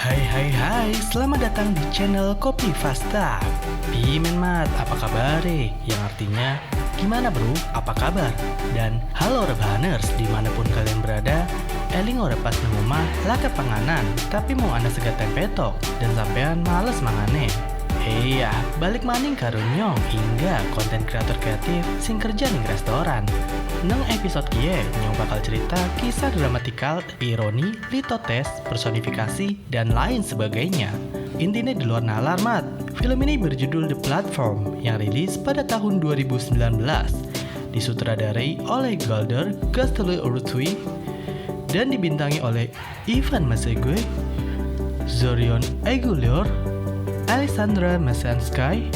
Hai, selamat datang di channel Kopi Fasta. Pimen mat, apa kabar? Yang artinya, gimana bro, apa kabar? Dan halo Rebahaners, dimanapun kalian berada, eling ora pas nemu mah laka panganan, tapi mau ana segat tempetok, dan sampean males mangane. Iya, balik maning karo nyong hingga konten kreator kreatif sing kerja ning restoran. Neng episode kie, nyong bakal cerita kisah dramatikal, ironi, litotes, personifikasi, dan lain sebagainya. Intinya di luar nalar mat. Film ini berjudul The Platform yang rilis pada tahun 2019. Disutradarai oleh Galder Castelurtui dan dibintangi oleh Ivan Masegwe, Zorion Egulior, Alessandra Masansky,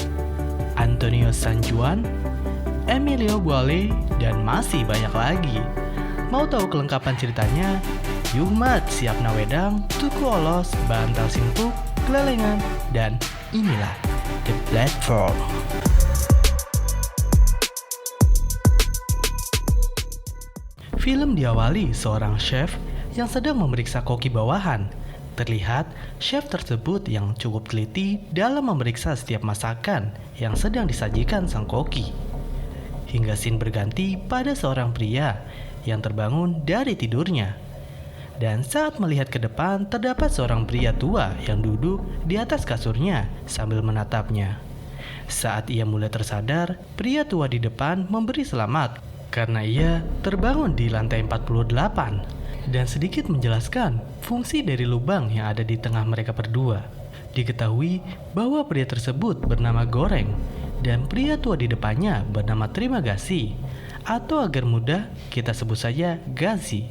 Antonio Sanjuan, Emilio Buale, dan masih banyak lagi. Mau tahu kelengkapan ceritanya? Yuh mat, siap nawedang, tuku olos, bantal simpuk, kelelengan, dan inilah The Platform. Film diawali seorang chef yang sedang memeriksa koki bawahan. Terlihat, chef tersebut yang cukup teliti dalam memeriksa setiap masakan yang sedang disajikan sang koki. Hingga scene berganti pada seorang pria yang terbangun dari tidurnya. Dan saat melihat ke depan, terdapat seorang pria tua yang duduk di atas kasurnya sambil menatapnya. Saat ia mulai tersadar, pria tua di depan memberi selamat karena ia terbangun di lantai 48. Dan sedikit menjelaskan fungsi dari lubang yang ada di tengah mereka berdua. Diketahui bahwa pria tersebut bernama Goreng dan pria tua di depannya bernama Terima Kasih, atau agar mudah kita sebut saja Gazi.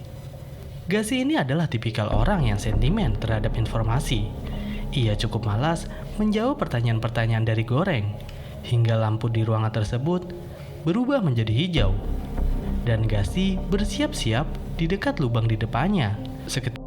Gazi ini adalah tipikal orang yang sentimen terhadap informasi. Ia cukup malas menjawab pertanyaan-pertanyaan dari Goreng, hingga lampu di ruangan tersebut berubah menjadi hijau. Dan Gazi bersiap-siap di dekat lubang di depannya. Seketika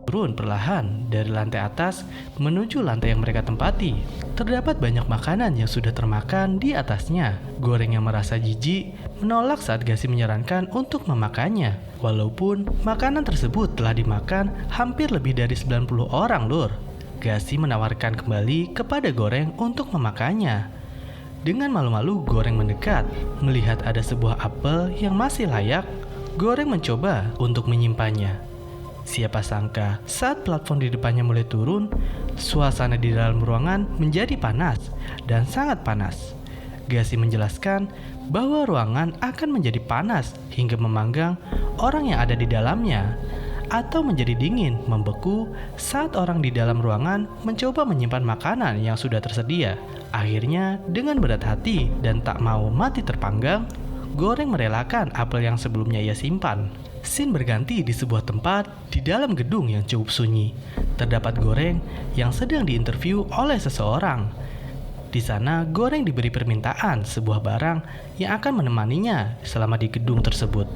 turun perlahan dari lantai atas menuju lantai yang mereka tempati. Terdapat banyak makanan yang sudah termakan di atasnya. Goreng yang merasa jijik menolak saat Gazi menyarankan untuk memakannya. Walaupun makanan tersebut telah dimakan hampir lebih dari 90 orang lur. Gazi menawarkan kembali kepada Goreng untuk memakannya. Dengan malu-malu Goreng mendekat. Melihat ada sebuah apel yang masih layak, Goreng mencoba untuk menyimpannya. Siapa sangka saat platform di depannya mulai turun, suasana di dalam ruangan menjadi panas dan sangat panas. Gazi menjelaskan bahwa ruangan akan menjadi panas hingga memanggang orang yang ada di dalamnya, atau menjadi dingin, membeku saat orang di dalam ruangan mencoba menyimpan makanan yang sudah tersedia. Akhirnya, dengan berat hati dan tak mau mati terpanggang, Goreng merelakan apel yang sebelumnya ia simpan. Scene berganti di sebuah tempat di dalam gedung yang cukup sunyi. Terdapat Goreng yang sedang diinterview oleh seseorang. Di sana, Goreng diberi permintaan sebuah barang yang akan menemaninya selama di gedung tersebut.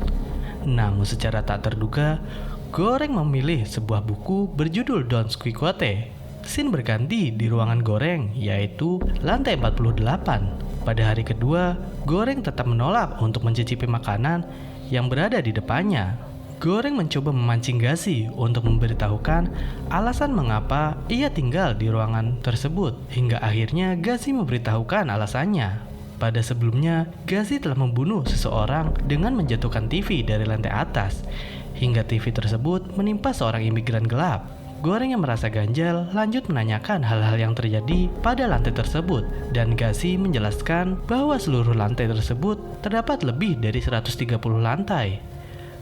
Namun secara tak terduga, Goreng memilih sebuah buku berjudul Don Quixote. Scene berganti di ruangan Goreng, yaitu lantai 48. Pada hari kedua, Goreng tetap menolak untuk mencicipi makanan yang berada di depannya. Goreng mencoba memancing Gazi untuk memberitahukan alasan mengapa ia tinggal di ruangan tersebut. Hingga akhirnya Gazi memberitahukan alasannya. Pada sebelumnya, Gazi telah membunuh seseorang dengan menjatuhkan TV dari lantai atas. Hingga TV tersebut menimpa seorang imigran gelap. Goreng yang merasa ganjal lanjut menanyakan hal-hal yang terjadi pada lantai tersebut, dan Gazi menjelaskan bahwa seluruh lantai tersebut terdapat lebih dari 130 lantai.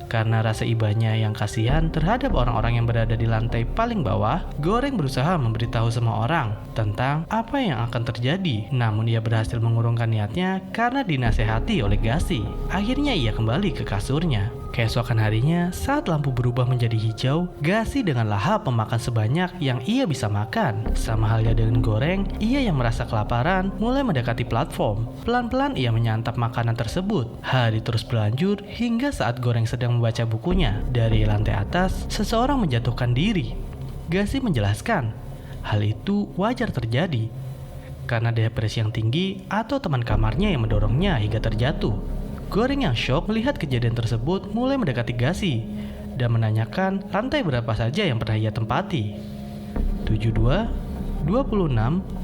Karena rasa ibanya yang kasihan terhadap orang-orang yang berada di lantai paling bawah, Goreng berusaha memberitahu semua orang tentang apa yang akan terjadi. Namun ia berhasil mengurungkan niatnya karena dinasehati oleh Gazi. Akhirnya ia kembali ke kasurnya. Keesokan harinya, saat lampu berubah menjadi hijau, Gazi dengan lahap memakan sebanyak yang ia bisa makan. Sama halnya dengan Goreng, ia yang merasa kelaparan mulai mendekati platform. Pelan-pelan ia menyantap makanan tersebut. Hari terus berlanjut hingga saat Goreng sedang membaca bukunya. Dari lantai atas, seseorang menjatuhkan diri. Gazi menjelaskan, hal itu wajar terjadi karena depresi yang tinggi atau teman kamarnya yang mendorongnya hingga terjatuh. Goreng yang shock melihat kejadian tersebut mulai mendekati Gazi dan menanyakan lantai berapa saja yang pernah ia tempati. 72, 26,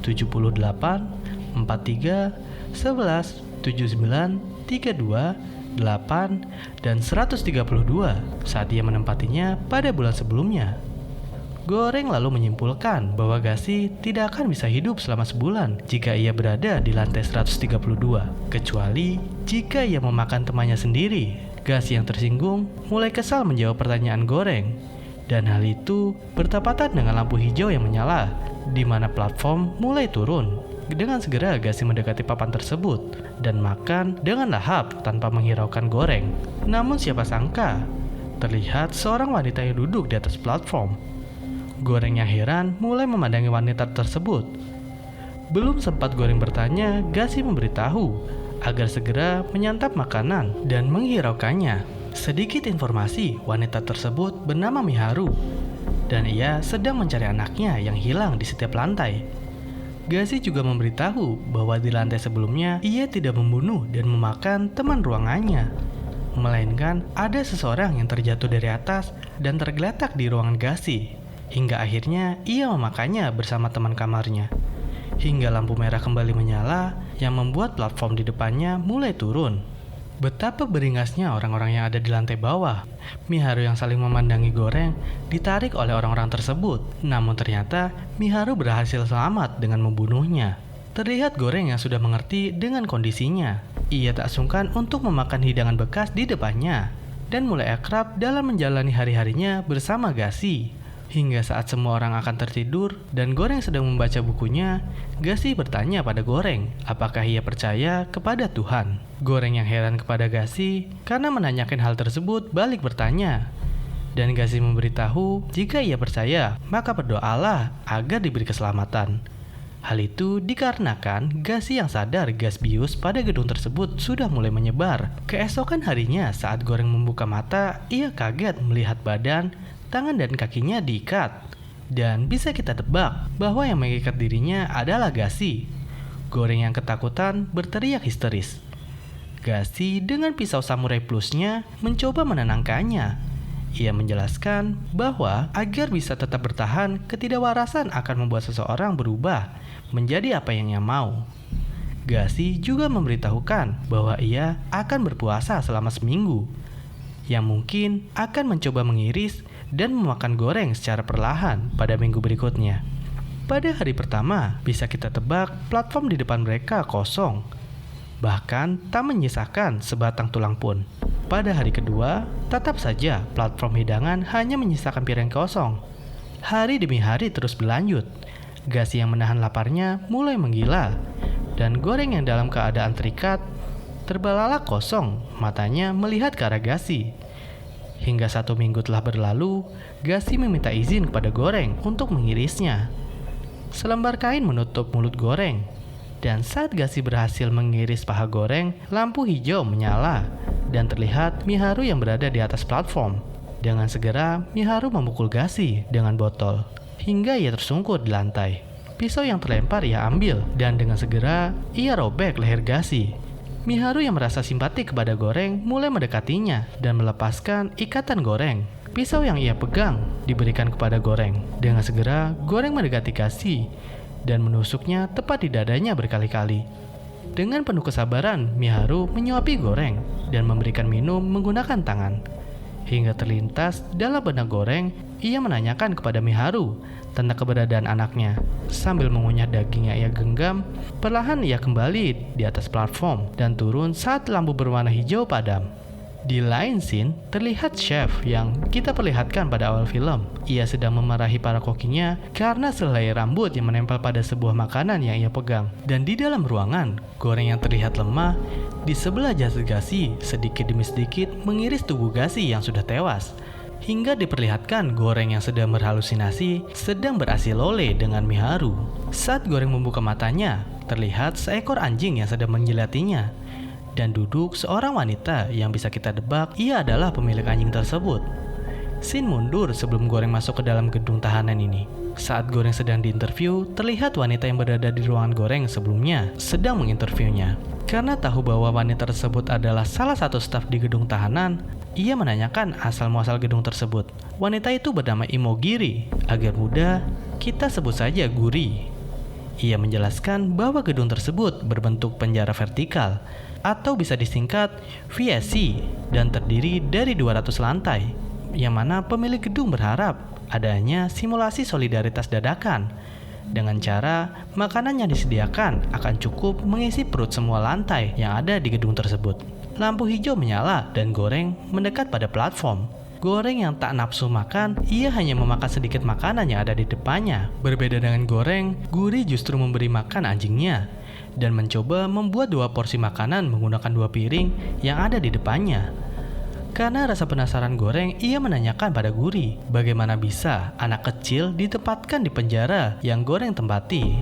78, 43, 11, 79, 32, 8, dan 132 saat ia menempatinya pada bulan sebelumnya. Goreng lalu menyimpulkan bahwa Gassi tidak akan bisa hidup selama sebulan jika ia berada di lantai 132, kecuali jika ia memakan temannya sendiri. Gassi yang tersinggung mulai kesal menjawab pertanyaan Goreng, dan hal itu bertepatan dengan lampu hijau yang menyala, di mana platform mulai turun. Dengan segera Gassi mendekati papan tersebut dan makan dengan lahap tanpa menghiraukan Goreng. Namun siapa sangka, terlihat seorang wanita yang duduk di atas platform. Goreng yang heran mulai memandangi wanita tersebut. Belum sempat Goreng bertanya, Gassi memberitahu agar segera menyantap makanan dan menghiraukannya. Sedikit informasi, wanita tersebut bernama Miharu, dan ia sedang mencari anaknya yang hilang di setiap lantai. Gassi juga memberitahu bahwa di lantai sebelumnya ia tidak membunuh dan memakan teman ruangannya, melainkan ada seseorang yang terjatuh dari atas dan tergeletak di ruangan Gassi. Hingga akhirnya ia memakannya bersama teman kamarnya. Hingga lampu merah kembali menyala yang membuat platform di depannya mulai turun. Betapa beringasnya orang-orang yang ada di lantai bawah. Miharu yang saling memandangi Goreng ditarik oleh orang-orang tersebut. Namun ternyata Miharu berhasil selamat dengan membunuhnya. Terlihat Goreng yang sudah mengerti dengan kondisinya. Ia tak sungkan untuk memakan hidangan bekas di depannya dan mulai akrab dalam menjalani hari-harinya bersama Gassi. Hingga saat semua orang akan tertidur dan Goreng sedang membaca bukunya, Gassi bertanya pada Goreng apakah ia percaya kepada Tuhan. Goreng yang heran kepada Gassi karena menanyakan hal tersebut balik bertanya. Dan Gassi memberitahu jika ia percaya, maka berdoalah agar diberi keselamatan. Hal itu dikarenakan Gassi yang sadar gas bius pada gedung tersebut sudah mulai menyebar. Keesokan harinya saat Goreng membuka mata, ia kaget melihat badan, tangan dan kakinya diikat. Dan bisa kita tebak bahwa yang mengikat dirinya adalah Gassi. Goreng yang ketakutan berteriak histeris. Gassi dengan pisau samurai plusnya mencoba menenangkannya. Ia menjelaskan bahwa agar bisa tetap bertahan, ketidakwarasan akan membuat seseorang berubah menjadi apa yang ia mau. Gassi juga memberitahukan bahwa ia akan berpuasa selama seminggu, yang mungkin akan mencoba mengiris dan memakan Goreng secara perlahan pada minggu berikutnya. Pada hari pertama, bisa kita tebak platform di depan mereka kosong, bahkan tak menyisakan sebatang tulang pun. Pada hari kedua, tetap saja platform hidangan hanya menyisakan piring kosong. Hari demi hari terus berlanjut. Gassi yang menahan laparnya mulai menggila, dan Goreng yang dalam keadaan terikat terbelalak kosong, matanya melihat ke arah Gassi. Hingga 1 minggu telah berlalu, Gassi meminta izin kepada Goreng untuk mengirisnya. Selembar kain menutup mulut Goreng, dan saat Gassi berhasil mengiris paha Goreng, lampu hijau menyala, dan terlihat Miharu yang berada di atas platform. Dengan segera, Miharu memukul Gassi dengan botol, hingga ia tersungkur di lantai. Pisau yang terlempar ia ambil, dan dengan segera, ia robek leher Gassi. Miharu yang merasa simpati kepada Goreng mulai mendekatinya dan melepaskan ikatan Goreng. Pisau yang ia pegang diberikan kepada Goreng. Dengan segera, Goreng mendekati Gassi dan menusuknya tepat di dadanya berkali-kali. Dengan penuh kesabaran, Miharu menyuapi Goreng dan memberikan minum menggunakan tangan. Hingga terlintas dalam benak Goreng, ia menanyakan kepada Miharu tentang keberadaan anaknya. Sambil mengunyah daging yang ia genggam, perlahan ia kembali di atas platform dan turun saat lampu berwarna hijau padam. Di lain scene, terlihat chef yang kita perlihatkan pada awal film. Ia sedang memarahi para kokinya karena sehelai rambut yang menempel pada sebuah makanan yang ia pegang. Dan di dalam ruangan, Goreng yang terlihat lemah di sebelah jasad Gassi sedikit demi sedikit mengiris tubuh Gassi yang sudah tewas. Hingga diperlihatkan Goreng yang sedang berhalusinasi sedang beraksi lole dengan Miharu. Saat Goreng membuka matanya, terlihat seekor anjing yang sedang menjilatinya. Dan duduk seorang wanita yang bisa kita tebak ia adalah pemilik anjing tersebut. Scene mundur sebelum Goreng masuk ke dalam gedung tahanan ini. Saat Goreng sedang diinterview, terlihat wanita yang berada di ruangan Goreng sebelumnya sedang menginterviewnya. Karena tahu bahwa wanita tersebut adalah salah satu staf di gedung tahanan, Ia menanyakan asal-muasal gedung tersebut. Wanita itu bernama Imogiri. Agar mudah, kita sebut saja Guri. Ia menjelaskan bahwa gedung tersebut berbentuk penjara vertikal atau bisa disingkat VSC dan terdiri dari 200 lantai, yang mana pemilik gedung berharap adanya simulasi solidaritas dadakan dengan cara makanan yang disediakan akan cukup mengisi perut semua lantai yang ada di gedung tersebut. Lampu hijau menyala dan Goreng mendekat pada platform. Goreng yang tak nafsu makan, ia hanya memakan sedikit makanan yang ada di depannya. Berbeda dengan Goreng, Guri justru memberi makan anjingnya dan mencoba membuat 2 porsi makanan menggunakan 2 piring yang ada di depannya. Karena rasa penasaran Goreng, ia menanyakan pada Guri bagaimana bisa anak kecil ditempatkan di penjara yang Goreng tempati.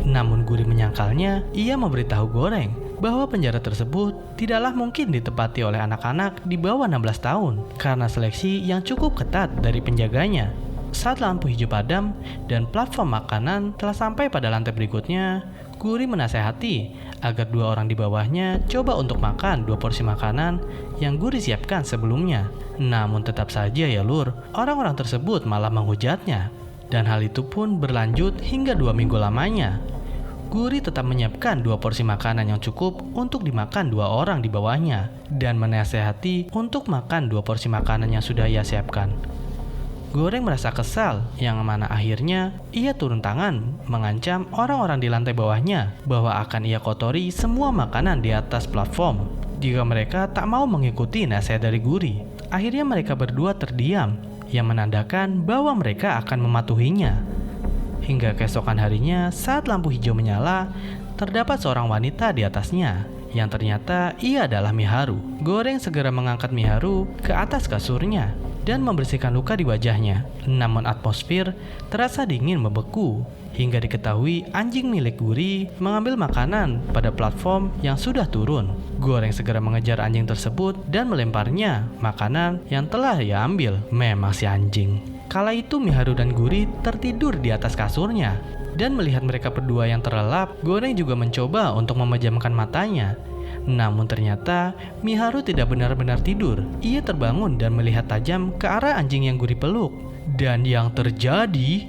Namun Guri menyangkalnya, ia memberitahu Goreng bahwa penjara tersebut tidaklah mungkin ditempati oleh anak-anak di bawah 16 tahun karena seleksi yang cukup ketat dari penjaganya. Saat lampu hijau padam dan platform makanan telah sampai pada lantai berikutnya, Guri menasehati agar 2 orang di bawahnya coba untuk makan 2 porsi makanan yang Guri siapkan sebelumnya. Namun tetap saja ya lur, orang-orang tersebut malah menghujatnya. Dan hal itu pun berlanjut hingga 2 minggu lamanya. Guri tetap menyiapkan 2 porsi makanan yang cukup untuk dimakan 2 orang di bawahnya dan menasehati untuk makan 2 porsi makanan yang sudah ia siapkan. Goreng merasa kesal yang mana akhirnya ia turun tangan mengancam orang-orang di lantai bawahnya bahwa akan ia kotori semua makanan di atas platform jika mereka tak mau mengikuti nasihat dari Guri. Akhirnya mereka berdua terdiam yang menandakan bahwa mereka akan mematuhinya. Hingga keesokan harinya saat lampu hijau menyala, terdapat seorang wanita di atasnya yang ternyata ia adalah Miharu. Goreng segera mengangkat Miharu ke atas kasurnya dan membersihkan luka di wajahnya. Namun atmosfer terasa dingin membeku hingga diketahui anjing milik Guri mengambil makanan pada platform yang sudah turun. Goreng segera mengejar anjing tersebut dan melemparnya makanan yang telah ia ambil. Memang si anjing. Kala itu Miharu dan Guri tertidur di atas kasurnya. Dan melihat mereka berdua yang terlelap, Goreng juga mencoba untuk memejamkan matanya. Namun ternyata Miharu tidak benar-benar tidur. Ia terbangun dan melihat tajam ke arah anjing yang Guri peluk. Dan yang terjadi...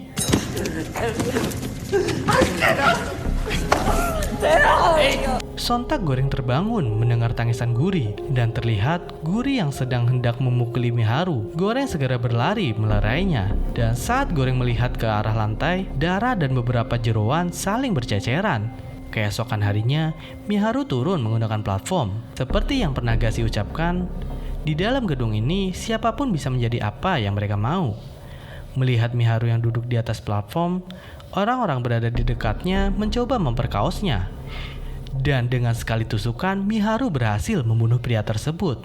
Sontak Goreng terbangun mendengar tangisan Guri dan terlihat Guri yang sedang hendak memukuli Miharu. Goreng segera berlari melerainya dan saat Goreng melihat ke arah lantai, darah dan beberapa jeroan saling berceceran. Keesokan harinya, Miharu turun menggunakan platform. Seperti yang pernah Gashi ucapkan, di dalam gedung ini siapapun bisa menjadi apa yang mereka mau. Melihat Miharu yang duduk di atas platform, orang-orang berada di dekatnya mencoba memperkaosnya. Dan dengan sekali tusukan, Miharu berhasil membunuh pria tersebut.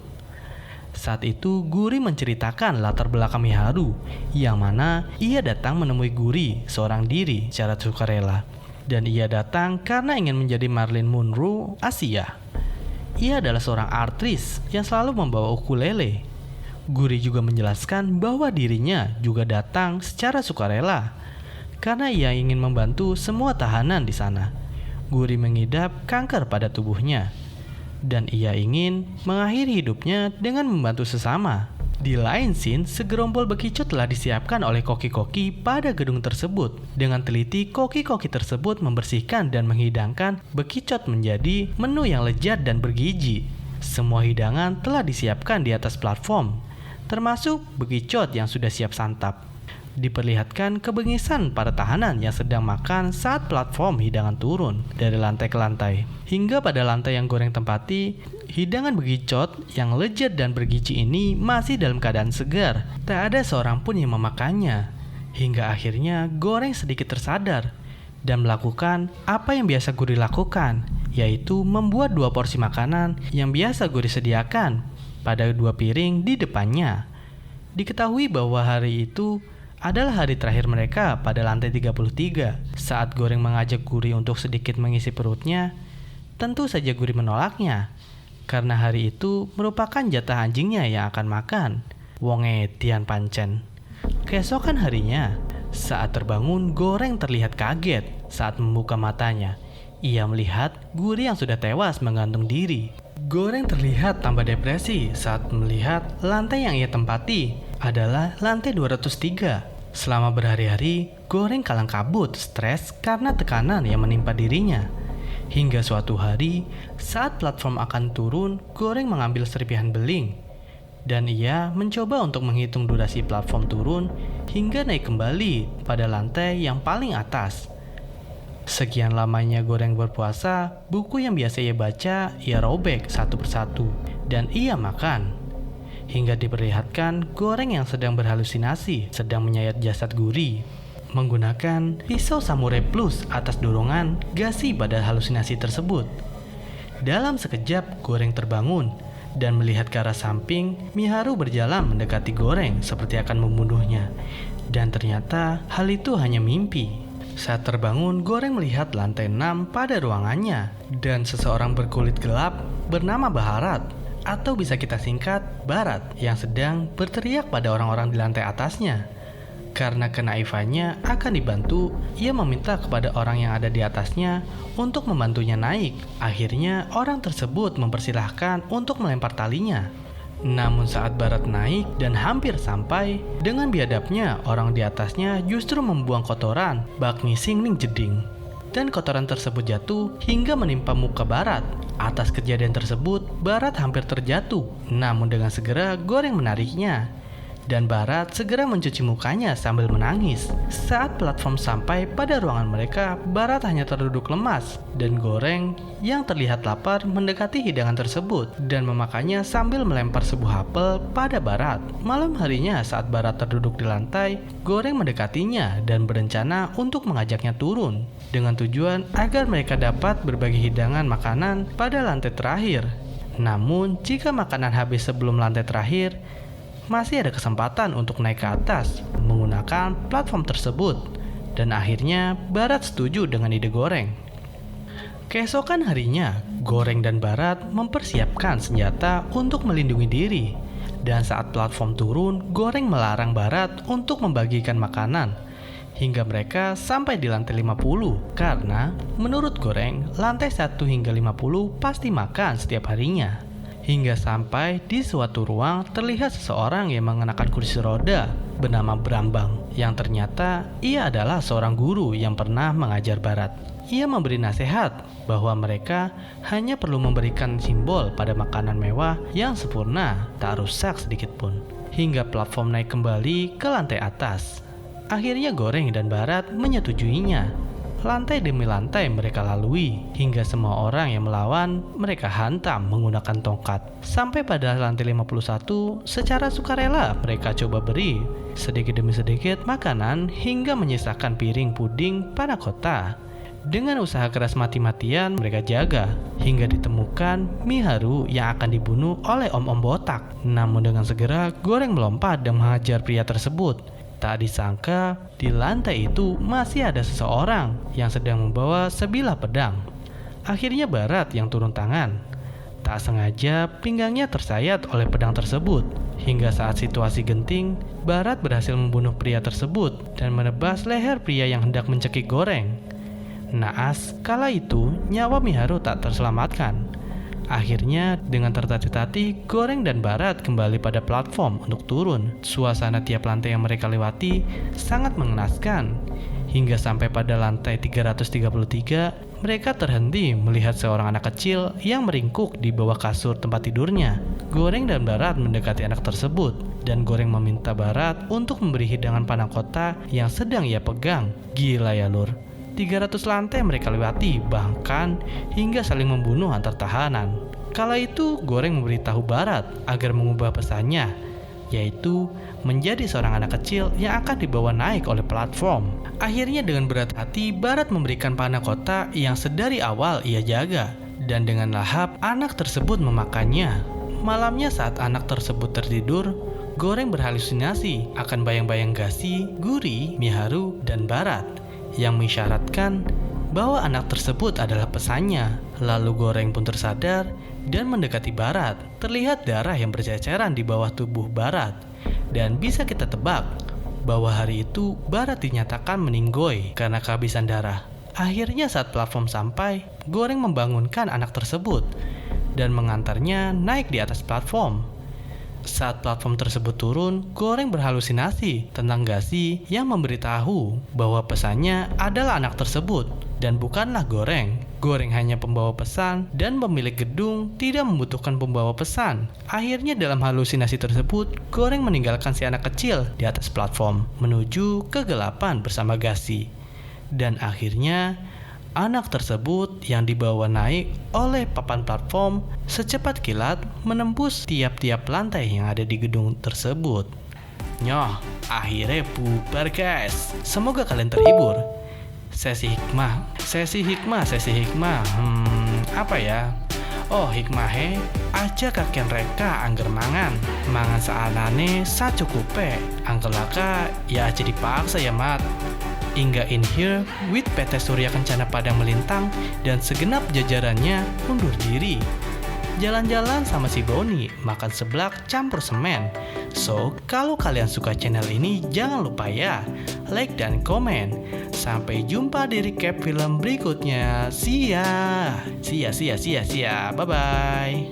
Saat itu, Guri menceritakan latar belakang Miharu, yang mana ia datang menemui Guri seorang diri secara sukarela. Dan ia datang karena ingin menjadi Marilyn Monroe Asia. Ia adalah seorang aktris yang selalu membawa ukulele. Guri juga menjelaskan bahwa dirinya juga datang secara sukarela karena ia ingin membantu semua tahanan di sana. Guri mengidap kanker pada tubuhnya dan ia ingin mengakhiri hidupnya dengan membantu sesama. Di lain scene, segerombol bekicot telah disiapkan oleh koki-koki pada gedung tersebut. Dengan teliti, koki-koki tersebut membersihkan dan menghidangkan bekicot menjadi menu yang lezat dan bergizi. Semua hidangan telah disiapkan di atas platform, termasuk bekicot yang sudah siap santap. Diperlihatkan kebengisan para tahanan yang sedang makan saat platform hidangan turun dari lantai ke lantai. Hingga pada lantai yang Goreng tempati, hidangan bekicot yang lezat dan bergizi ini masih dalam keadaan segar. Tak ada seorang pun yang memakannya. Hingga akhirnya Goreng sedikit tersadar dan melakukan apa yang biasa Guri lakukan, yaitu membuat 2 porsi makanan yang biasa Guri sediakan pada 2 piring di depannya. Diketahui bahwa hari itu adalah hari terakhir mereka pada lantai 33. Saat Goreng mengajak Guri untuk sedikit mengisi perutnya, tentu saja Guri menolaknya, karena hari itu merupakan jatah anjingnya yang akan makan. Wonge tian pancen. Keesokan harinya, saat terbangun, Goreng terlihat kaget saat membuka matanya. Ia melihat Guri yang sudah tewas menggantung diri. Goreng terlihat tambah depresi saat melihat lantai yang ia tempati adalah lantai 203. Selama berhari-hari, Goreng kalang kabut, stres karena tekanan yang menimpa dirinya. Hingga suatu hari, saat platform akan turun, Goreng mengambil serpihan beling. Dan ia mencoba untuk menghitung durasi platform turun hingga naik kembali pada lantai yang paling atas. Sekian lamanya Goreng berpuasa, buku yang biasa ia baca, ia robek satu persatu. Dan ia makan. Hingga diperlihatkan Goreng yang sedang berhalusinasi, sedang menyayat jasad Guri. Menggunakan pisau samurai plus atas dorongan Gashi pada halusinasi tersebut. Dalam sekejap Goreng terbangun dan melihat ke arah samping, Miharu berjalan mendekati Goreng seperti akan membunuhnya. Dan ternyata hal itu hanya mimpi. Saat terbangun, Goreng melihat lantai 6 pada ruangannya dan seseorang berkulit gelap bernama Baharat, atau bisa kita singkat Barat, yang sedang berteriak pada orang-orang di lantai atasnya. Karena kenaifannya akan dibantu, ia meminta kepada orang yang ada di atasnya untuk membantunya naik. Akhirnya orang tersebut mempersilahkan untuk melempar talinya. Namun saat Barat naik dan hampir sampai, dengan biadabnya orang di atasnya justru membuang kotoran bakmi singling jeding. Dan kotoran tersebut jatuh hingga menimpa muka Barat. Atas kejadian tersebut, Barat hampir terjatuh. Namun dengan segera Goreng menariknya. Dan Barat segera mencuci mukanya sambil menangis. Saat platform sampai pada ruangan mereka, Barat hanya terduduk lemas. Dan Goreng yang terlihat lapar mendekati hidangan tersebut dan memakannya sambil melempar sebuah apel pada Barat. Malam harinya saat Barat terduduk di lantai, Goreng mendekatinya dan berencana untuk mengajaknya turun. Dengan tujuan agar mereka dapat berbagi hidangan makanan pada lantai terakhir. Namun, jika makanan habis sebelum lantai terakhir, masih ada kesempatan untuk naik ke atas menggunakan platform tersebut. Dan akhirnya, Barat setuju dengan ide Goreng. Keesokan harinya, Goreng dan Barat mempersiapkan senjata untuk melindungi diri. Dan saat platform turun, Goreng melarang Barat untuk membagikan makanan hingga mereka sampai di lantai 50, karena menurut Goreng, lantai 1 hingga 50 pasti makan setiap harinya. Hingga sampai di suatu ruang terlihat seseorang yang mengenakan kursi roda bernama Brambang, yang ternyata ia adalah seorang guru yang pernah mengajar Barat. Ia memberi nasihat bahwa mereka hanya perlu memberikan simbol pada makanan mewah yang sempurna, tak rusak sedikit pun. Hingga platform naik kembali ke lantai atas. Akhirnya Goreng dan Barat menyetujuinya. Lantai demi lantai mereka lalui, hingga semua orang yang melawan mereka hantam menggunakan tongkat. Sampai pada lantai 51, secara sukarela mereka coba beri sedikit demi sedikit makanan hingga menyisakan piring puding panna cotta. Dengan usaha keras mati-matian mereka jaga, hingga ditemukan Miharu yang akan dibunuh oleh om-om botak. Namun dengan segera Goreng melompat dan menghajar pria tersebut. Tak disangka, di lantai itu masih ada seseorang yang sedang membawa sebilah pedang. Akhirnya Barat yang turun tangan. Tak sengaja, pinggangnya tersayat oleh pedang tersebut. Hingga saat situasi genting, Barat berhasil membunuh pria tersebut dan menebas leher pria yang hendak mencekik Goreng. Naas, kala itu nyawa Miharu tak terselamatkan. Akhirnya, dengan tertatih-tatih, Goreng dan Barat kembali pada platform untuk turun. Suasana tiap lantai yang mereka lewati sangat mengenaskan. Hingga sampai pada lantai 333, mereka terhenti melihat seorang anak kecil yang meringkuk di bawah kasur tempat tidurnya. Goreng dan Barat mendekati anak tersebut, dan Goreng meminta Barat untuk memberi hidangan panna cotta yang sedang ia pegang. Gila ya lur. 300 lantai mereka lewati, bahkan hingga saling membunuh antar tahanan. Kala itu Goreng memberitahu Barat agar mengubah pesannya, yaitu menjadi seorang anak kecil yang akan dibawa naik oleh platform. Akhirnya dengan berat hati Barat memberikan panna cotta yang sedari awal ia jaga, dan dengan lahap anak tersebut memakannya. Malamnya saat anak tersebut tertidur, Goreng berhalusinasi akan bayang-bayang Gashi, Guri, Miharu, dan Barat yang mengisyaratkan bahwa anak tersebut adalah pesannya. Lalu Goreng pun tersadar dan mendekati Barat. Terlihat darah yang berceceran di bawah tubuh Barat, dan bisa kita tebak bahwa hari itu Barat dinyatakan meninggoy karena kehabisan darah. Akhirnya saat platform sampai, Goreng membangunkan anak tersebut dan mengantarnya naik di atas platform. Saat platform tersebut turun, Goreng berhalusinasi tentang Gasi yang memberitahu bahwa pesannya adalah anak tersebut dan bukanlah Goreng. Goreng hanya pembawa pesan dan pemilik gedung tidak membutuhkan pembawa pesan. Akhirnya dalam halusinasi tersebut, Goreng meninggalkan si anak kecil di atas platform menuju kegelapan bersama Gasi. Dan akhirnya anak tersebut yang dibawa naik oleh papan platform secepat kilat menembus tiap-tiap lantai yang ada di gedung tersebut. Nyoh, akhirnya bubar guys. Semoga kalian terhibur. Sesi hikmah. Apa ya? Oh, hikmahe aja kakek reka angger mangan saanane sacukupe. Angger laka ya aja dipaksa ya mat. Hingga in here with PT Surya Kencana Padang melintang dan segenap jajarannya undur diri. Jalan-jalan sama si Boni, makan seblak campur semen. So, kalau kalian suka channel ini jangan lupa ya, like dan komen. Sampai jumpa di recap film berikutnya. See ya. Bye bye.